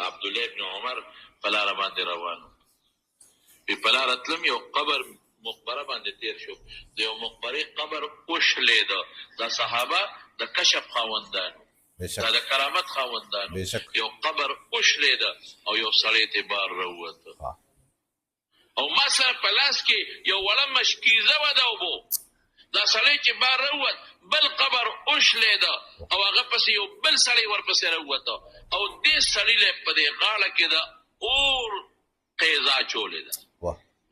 عبدالله ابن عمر په لاره باندې روان په لاره تلم یو قبر مقبره باندې تیر شو د یو مقبرې قبر وشلېده دا صحابه د کشف خاوندانو دا د کرامت خاوندانو یو قبر وشلېده او یو سړی ته بار راووته او ما سره په لاس کې یو وړه مشکیزه وه د اوبو دا سړی چې بار راووت بل قبر وشلېده او هغه پسې یو بل سړی ورپسې راووته او دې سړي له په دې غاړه کې د اور قیزا چولې ده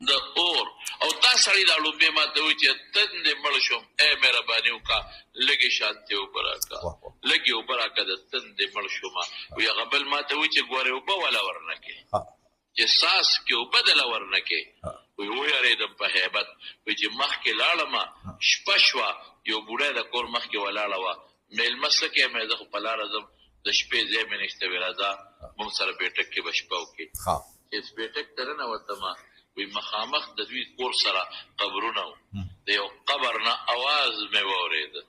د اور او دا سړی دا لومبې ما ته وایي چې تندې مړ شوم ای مهرباني وکړه لږې شانتې اوبه راکړه لږې اوبه راکړه د تندې مړ شوم وایي هغه بل ما ته وایي چې ګورې اوبه والا ورنه کې چې ساس کې اوبه دله ورنه کې وایي ویارېدم په هیبت وایي چې مخکې لاړم شپه شوه یو بوډۍ د کور مخکې ولاړه وه مېلمه څه کوې مې زه خو په لاره ځم د شپې ځای مې نشته وی راځه موږ سره بیټک کې به شپه وکړې چې بیټک ته ننوتم وی مخامخ د دوی کور سره قبرونه وو د یو قبر نه اواز مې واورېده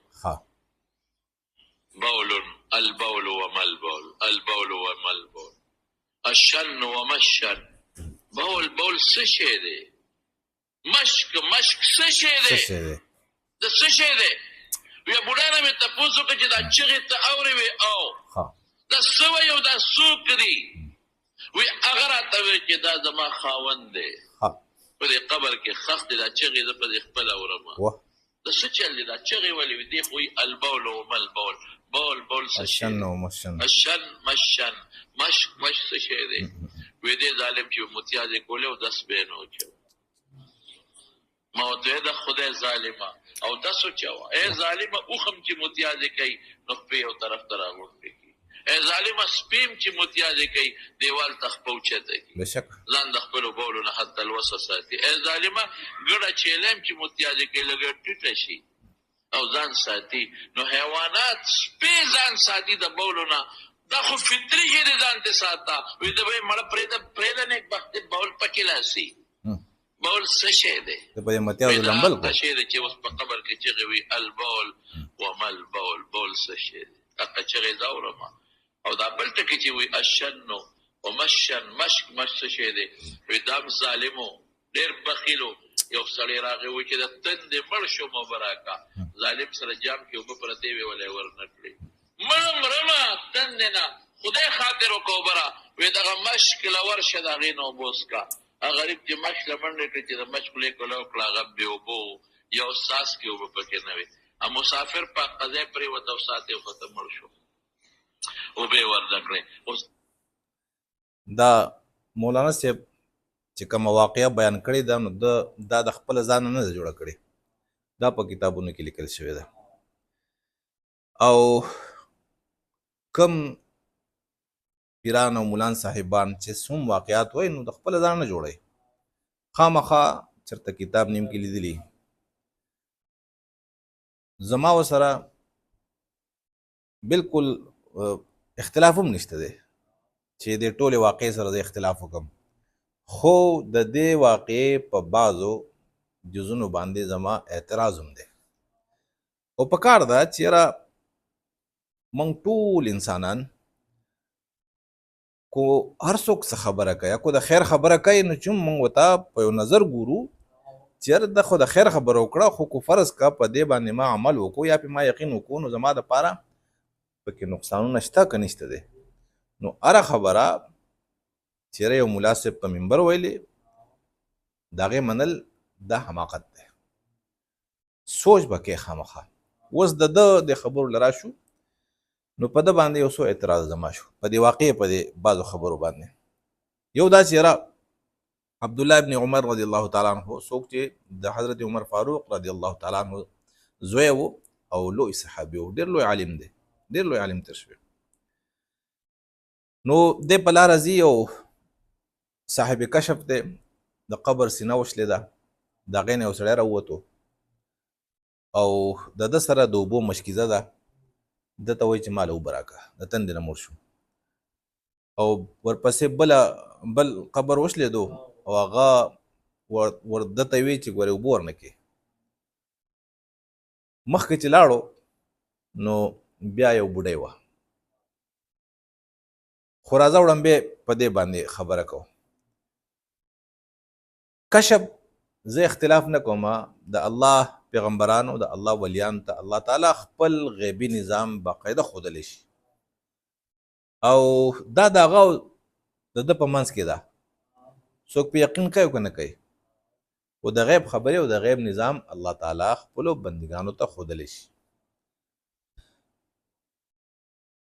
بول البول وما البول البول وما البول الشن وما الشن بول بول څه شی دی مشک مشک څه شی دی د څه شی دی وی بوډا نه مې تپوس وکړه چې دا چغې ته اورې وې او دا څه وایي او دا څوک دی وی هغه راته ویل چې دا زما خاوند دی په دې قبر کې خښ دی دا چغې زه په دې خپله اورم د څه چل دی دا چغې ولې وي دی خو وایي البول وما البول بول بول څه شی دی الشن مشن مشک مشک څه شی دی وی دې ظالم چې متیازې کولې او دس به یې نه وچوي ما ورته د خدای ظالمه او داسو چوا ای ظالمه اوخم چې متیازې کوي نو په یو طرف ته راغونډې کړي ای ظالمه سپیم چې متیازې کوي دیوال ته خپه اوچته کړي ځان د خپلو بولو نه حتی الوسه ساتي ای ظالمه ګډه چیلم چې متیازې کوي لږه ټیټه شي او ځان ساتي نو حیوانات سپی ځان ساتي د بولو نه دا خو فطري چې د ځان ته ساته وي د به مړه پرېده نیک بخت بول پکې لاسي بول څه شی دی د په متیازو لمبل څه شی دی چې اوس په قبر کې چغې وي البول وما البول بول څه شی دی هغه چغې زه اورم او دا بل ټکي چې وي الشن ومشن مشک مشک څه شی دی وي دا ظالمو ډېر بخیلو یو سړی راغی وایي چې د تندې مړ شوم او براکه ظالم سره جام کې اوبه پرتې وې ولی ورنه کړې مړه مرمه تندې نه خدای خاطر وکړه اوبه وی دغه مشک له ورشه د هغې نه اوبه وڅښه غریب چې مشک له منډې کړي چې د مشک خولې کوله وکړه هغه بې اوبه یو ساس کې اوبه پکې نه وې مسافر په قضای پرېوته او ساعت یې وخته مړ شو اوبه یې ورده کړې دا مولانا صاحب چې کومه واقعه بیان کړې ده نو دا د خپل ځان نه ده جوړه کړې دا په کتابونو کې لیکل شوې ده او کم پیران او مولان صاحبان چې څوم واقعات وایي نو د خپل ځان نه جوړوي خامخا چېرته کتاب نیم کې لیدلي زما ورسره بالکل اختلاف هم نشته دی چې د ټولې واقعې سره د اختلاف وکړم خو د دې واقعې په بعضو جزونو باندې زما اعتراض هم دی او پکار ده چې یاره موږ ټول انسانان کو هر څوک څه خبره کوي کو د خیر خبره کوي نو چې موږ ورته په یو نظر ګورو چې د خو د خیر خبره وکړه خو کو فرض کا په دې باندې ما عمل وکړو یا په ما یقین وکړو نو زما دپاره پکې نقصانونه شته که نشته دی نو هره خبره چیرې یو ملا صاحب په منبر ویلې د هغې منل دا حماقت دی سوچ به کې خامخا اوس د ده د خبرو له راشو نو په ده باندې یو څو اعتراض زما شو په دې واقعې په دې بعضو خبرو باندې یو دا چې یاره عبدالله ابن عمر رضی الله تعالی عنه څوک چې د حضرت عمر فاروق رضی الله تعالی عنه زوی و او لوی صحابي و ډېر لوی عالم دی ډېر لوی عالم تېر شوی نو دی په لاره ځي او صاحب کشف دی د قبر سینه وشلې ده د هغې نه یو سړی راووتو او د ده سره د اوبو مشکیزه ده ده ته وایي چې ما له اوبه راکړه د تندې نه مړ شو او ورپسې بل قبر وشلېدو او هغه ده ته وایي چې ګورې اوبه ورنه کړې مخکې چې لاړو نو بیا یو بوډۍ وه خو راځه وړاندې په دې باندې خبره کوو. کشف زه اختلاف نه کوم د الله پیغمبرانو د الله ولیانو ته الله تعالی خپل غیبي نظام باقاعده ښودلی شي او دا د هغه د ده په منځ کې ده. څوک په یقین کوي که نه کوي، خو د غیب خبرې او د غیب نظام الله تعالی خپلو بندګانو ته ښودلی شي.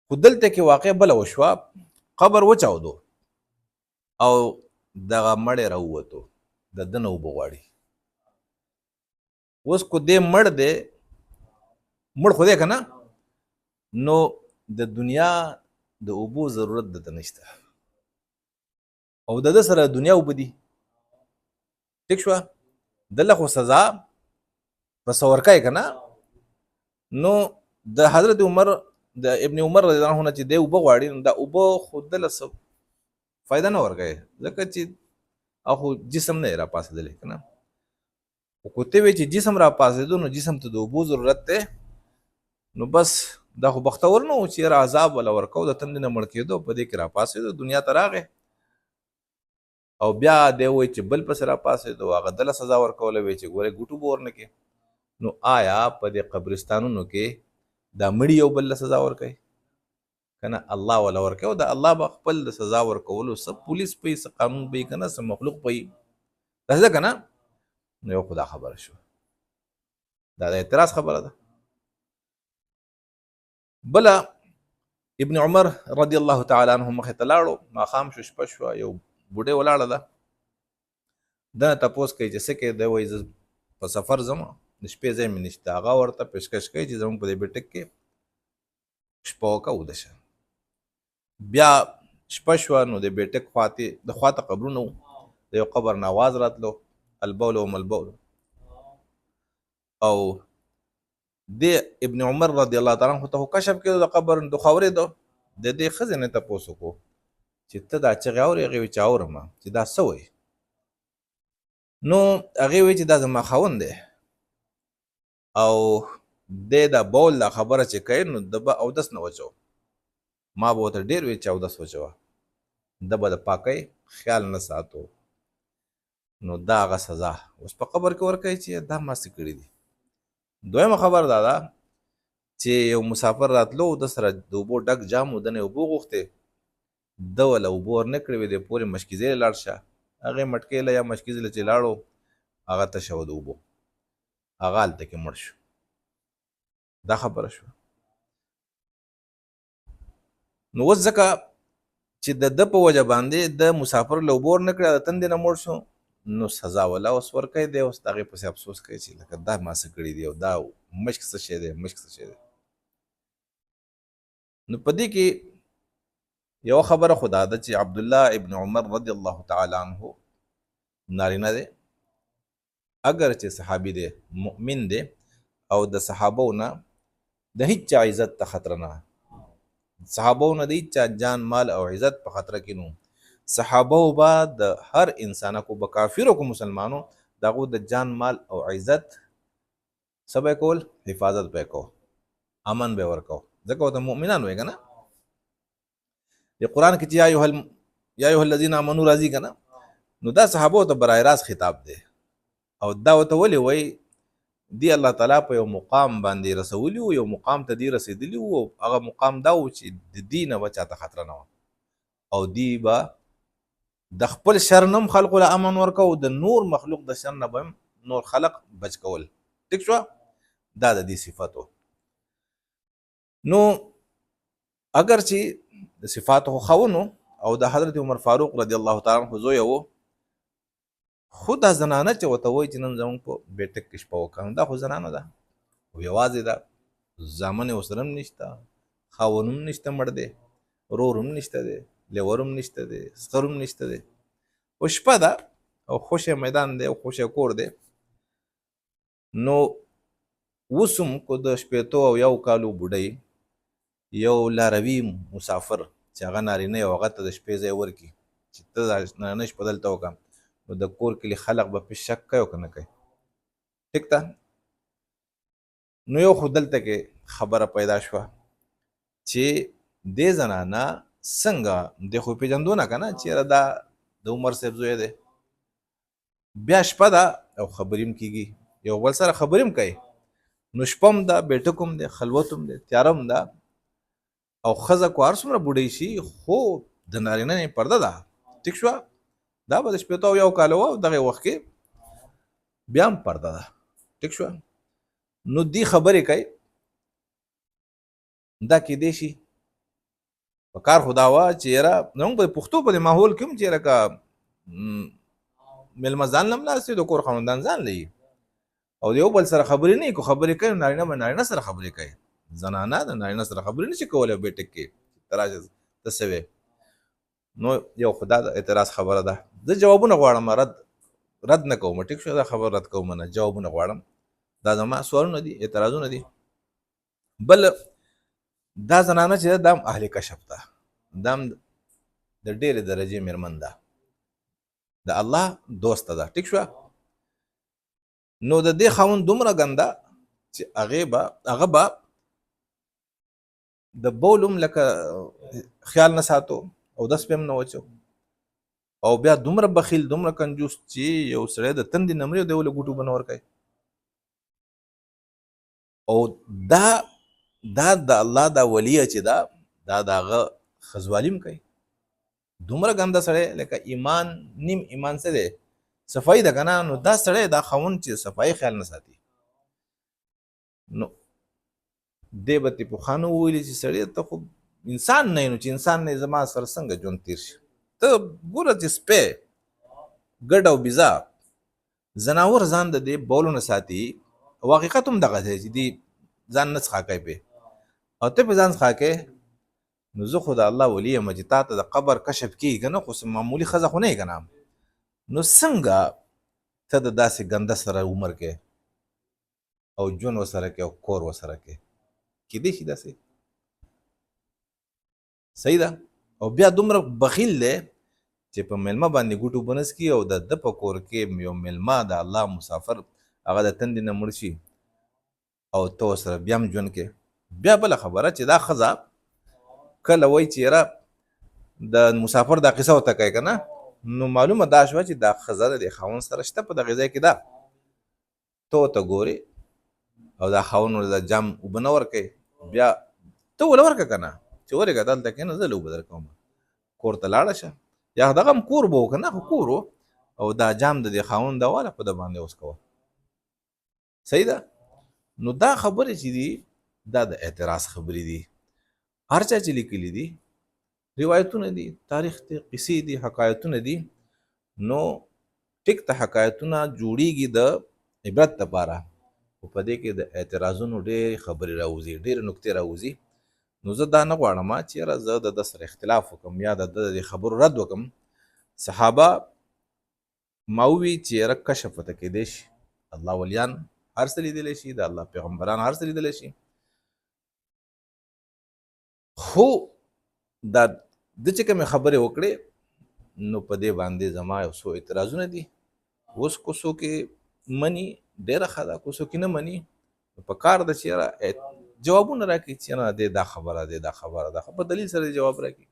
خو دلته کې واقع بله وشوه، قبر وچاودو او دغه مړی راووتو، د ده نه اوبه غواړي. اوس کو دې مړ دی، مړ خو دی که نه، نو د دنیا د اوبو ضرورت دته نشته او د ده سره دنیا اوبه دي. ټیک شوه، دله خو سزا په ورکوي که نه. نو د حضرت عمر د ابن عمر رضی الله عنه نه چې دی اوبه غواړي، نو دا اوبه خو دله څه فایده نه ورکوي، ځکه چې خو جسم نه یې راپاڅېدلی که نه. خو که ته وایې چې جسم راپاڅېدو نو جسم ته د اوبو ضرورت دی، نو بس دا خو بختور نه و چې یاره عذاب وله ورکو، د تندې نه مړ کېدو، په دې کې راپاڅېدو، دنیا ته راغی او بیا دی وایي چې بل پسې راپاڅېدو، هغه دله سزا ورکوله، وایي چې ګورې ګوټو به ورنه کړې. نو آیا په دې قبرستانونو کې دا مړي یو بل له سزا ورکوي که نه؟ الله وله ورکوي او د الله به خپل د سزا ورکولو څه پولیس پوي، څه قانون پوي که نه، څه مخلوق پوي، داسې ده که نه. نو یو خو دا خبره شوه، دا د اعتراض خبره ده. بله ابن عمر رضی الله تعالی عنه مخې ته لاړو، ماښام شو، شپه شوه، یو بوډۍ ولاړه ده، ده نه تپوس کوي چې څه کوې؟ دی وایي زه په سفر ځم، د شپې ځای مې نشته. هغه ورته پیشکش کوي چې زموږ په دې بیټک کې شپه وکړه، وده شه. بیا شپه شوه، نو د بیټک د خواته قبرونه وو، د یو قبر نه آواز راتلو، البول وم البول. او د ابن عمر رضی الله تعالی عنه ته کشف کېدو د قبر، د خو اورېدو، د دې ښځې نه تپوس وکړو چې ته دا چغې اورې؟ هغې وایي چې اورم، چې دا څه وایي؟ نو هغې وایي چې دا زما خاوند دی او دی دا بول دا خبره چې کوي، نو ده به اودس نه وچو. ما به ورته ډېر وایي چې اودس وچوه، ده به د پاکۍ خیال نه ساتو. نو دا هغه سزا اوس په قبر کې ورکوي چې دا ما څه کړي دي. دویمه خبر دا ده چې یو مسافر راتلو، د سره د اوبو ډک جام و، ده نه اوبه غوښتې، ده وله اوبه ورنه کړې وې، دی پورې مشکیزۍ لاړ شه، هغې مټکۍ له یا مشکیزۍ له چې لاړو، هغه تشه وه د اوبو، هغه هلته کې مړ شو. دا خبره شوه. نو اوس ځکه چې د ده په وجه باندې د مسافر له اوبه ورنه کړې، د تندې نه مړ شو، نو سزا ولا اوس ورکوي. دی اوس د هغې پسې افسوس کوي چې لکه دا ما څه کړي دي او دا مشک څه شی دی، مشک څه شی دی. نو په دې کې یو خبره خو دا ده چې عبدالله ابن عمر رضی الله تعالی عنه نارینه دی، اگر چې صحابي دی، مؤمن دی او د صحابو نه د هیڅ چا عزت ته خطر نه، صحابو نه د هیڅ چا جان مال او عزت په خطر کې نو. صحابو به د هر انسان کو به کافرو کو مسلمانو دغه د جان مال او عزت سبا کول، حفاظت به کو، امن به ورکو، ځکه ته مؤمنان وای کنه. د قران کې چې یا ایه الذین آمنوا راضی کنه، نو دا صحابو ته برای راست خطاب دی او دا وته ولي وای دی الله تعالی په یو مقام باندې رسولی او یو مقام ته دی رسیدلی او هغه مقام دا و چې د دینه بچا ته خطر نه و او دی با د خپل شر نم خلق له امن ورکو، د نور مخلوق د شر نه بم نور خلق بچ کول. ټیک شو، دا د دې صفاتو. نو اگر چې د صفاتو خاونو او د حضرت عمر فاروق رضی الله تعالی عنہ زوی وو، خود دا زنانه چې وته وای چې نن زموږ په بیټک کې شپه وکړم، دا خو زنانه ده او یوازې ده، زامن یې ورسره هم نشته، خاون هم نشته، مړ دی، ورور هم نشته دی، لیور هم نشته دی، سخر هم نشته دی، او شپه ده او خوشی میدان دی او خوشی کور دی. نو اوس هم کو د شپېتو او یو کالو بوډۍ یو لاروي مسافر چې هغه نارینه یو هغه ته د شپې ځای ورکړي چې ته نارینه شپه دلته وکړه، نو د کور کلي خلق به پې شک کوي او که نه کوي. ټیک ده. نو یو خو دلته کې خبره پیدا شوه چې دې زنانه څنګه د خو پیژندو نه کنه چې دا د عمر صاحب زوی دی بیا شپه ده او خبریم کیږي یو بل سره خبریم کوي نو شپم ده بیټکم دی خلوتم دی تیارم ده او ښځه کو هر څومره بوډۍ شي خو د نارینه نه پرده ده ټیک شوه دا به د شپېتو او یو کاله وه دغه وخت کې بیا هم پرده ده ټیک شوه نو دی خبرې کوي دا کیدای شي په کار خو دا وه چې یاره زموږ په پښتو په دې ماحول کې هم چې لکه مېلمه ځان له هم ناست د کور خاوندان ځان لري او د یو بل سره خبرې نه کوي خبرې کوي نارینه به نارینه سره خبرې کوي زنانه د نارینه سره خبرې نشي کولی بیټک کې ته راشه ته څه وې نو یو خو دا د اعتراض خبره ده زه جوابونه غواړم رد نه کوم ټیک شو دا خبر رد کوم نه جوابونه غواړم دا زما سوالونه دي اعتراضونه دي بل دا زنانه چې دا هم اهل کشف ده دا هم د ډېرې درجې مېرمن ده د الله دوسته ده ټیک شوه نو د دې خاوند دومره ګنده چې هغه به د بول هم لکه خیال نه ساتو او دس په هم نه وچو او بیا دومره بخیل دومره کنجوس چې یو سړی د تندې نه مري او دی ولې ګوټو به نه ورکوي او دا د الله دا ولیه چې دا د هغه ښځوالي هم کوي دومره ګنده سړی لکه ایمان نیم ایمان څه دی صفایي ده که نه نو دا سړی دا خاوند چې صفایي خیال نه ساتي نو دی به ترې پخوانو وویلي چې سړی ته خو انسان نه یې نو چې انسان نه یې زما سره څنګه ژوند تېر شي ته ګوره چې سپی ګډ او بیزا زناور ځان د دې بولو نه ساتي او حقیقت هم دغه دی چې دی ځان نه څښا کوي پې او ته پې ځان څښا کوې نو زه خو د الله ولی یم چې تا ته د قبر کشف کېږي که نه خو معمولي ښځه خو نه یې که نه نو څنګه ته د داسې ګنده سره عمر کې او ژوند ورسره کې او کور ورسره کې کیدای شي داسې صحیح ده او بیا دومره بخیل دی چې په میلمه باندې ګوټو بنس کي او د ده په کور کې یو میلمه د الله مسافر هغه د تندې نه مړ شي او ته ورسره بیا هم ژوند کې بیا بله خبره چې دا ښځه کله وایي چې یاره د مسافر دا قصه ورته کوي که نه نو معلومه دا شوه چې دا ښځه د دې خاوند سره شته په دغې ځای کې ده ته ورته ګورې او دا خاوند ورته د جام اوبه نه ورکوي بیا ته ولې ورکړه که نه چې ورېږه دلته کښېنه زه له اوبه درکوم کور ته لاړه شه یا دغه هم کور به و که نه خو کور و او دا جام د دې خاوند ده واله په ده باندې اوس کوه صحیح ده نو دا خبرې چې دي دا د اعتراض خبرې دي هر چا چې لیکلي دي روایتونه دي تاریخ دی قصې دي حکایتونه دي نو ټیک ته حکایتونه جوړیږي د عبرت لپاره خو په دې کې د اعتراضونو ډېرې خبرې راوځي ډېرې نکتې راوځي نو زه دا نه غواړم چې یاره زه د ده سره اختلاف وکړم یا د ده د خبرو رد وکړم صحابه ما ووي چې یاره کشف ورته کېدی شي الله ولیان هر څه لیدلی شي د الله پیغمبران هر څه لیدلی شي خو دا د چې کومې خبرې وکړې نو په دې باندې زما یو څو اعتراضونه دي اوس کو څوک مني ډېره ښه ده کو څوک نه مني په کار ده چې یاره جوابونه راکړي چې نه دی دا خبره دی دا خبره ده په دلیل سره جواب راکړي